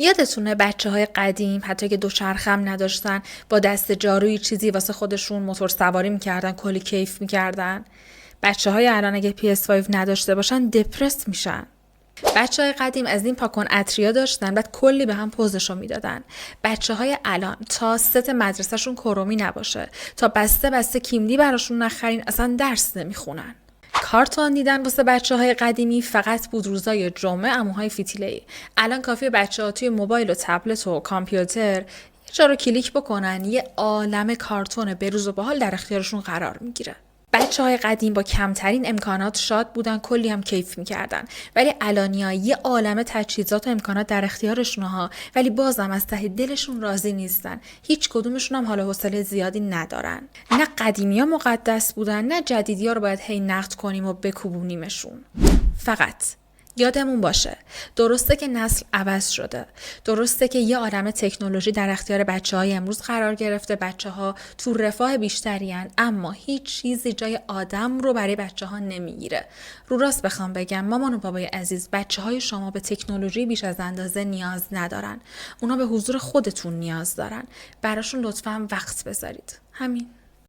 یادتونه بچه‌های قدیم حتی که دوچرخه نداشتن با دست جارویی چیزی واسه خودشون موتور سواری میکردن، کلی کیف میکردن؟ بچه‌های الان اگه PS5 نداشته باشن دپرس میشن. بچه‌های قدیم از این پاکن اتریا داشتن، بعد کلی به هم پوزشو میدادن. بچه‌های الان تا ست مدرسهشون کرومی نباشه، تا بسته کیملی براشون نخرین، اصلا درس نمیخونن. کارتون دیدن واسه بچه‌های قدیمی فقط بود روزای جمعه، عموهای فیتیله‌ای. الان کافیه بچه‌ها توی موبایل و تبلت و کامپیوتر یه جا رو کلیک بکنن، یه عالمه کارتون بروز و باحال در اختیارشون قرار میگیره. بچه‌های قدیم با کمترین امکانات شاد بودن، کلی هم کیف میکردن. ولی الانیا یه عالمه تجهیزات و امکانات در اختیارشون ها، ولی بازم از ته دلشون راضی نیستن. هیچ کدومشون هم حال و حوصله زیادی ندارن. نه قدیمیا مقدس بودن، نه جدیدیا رو باید هی نقد کنیم و بکوبونیمشون. فقط یادمون باشه، درسته که نسل عوض شده، درسته که یه عالمه تکنولوژی در اختیار بچه‌های امروز قرار گرفته، بچه‌ها تو رفاه بیشتری هن، اما هیچ چیزی جای آدم رو برای بچه‌ها نمیگیره. رو راست بخوام بگم مامان و بابای عزیز، بچه‌های شما به تکنولوژی بیش از اندازه نیاز ندارن. اونا به حضور خودتون نیاز دارن. براشون لطفاً وقت بذارید. همین.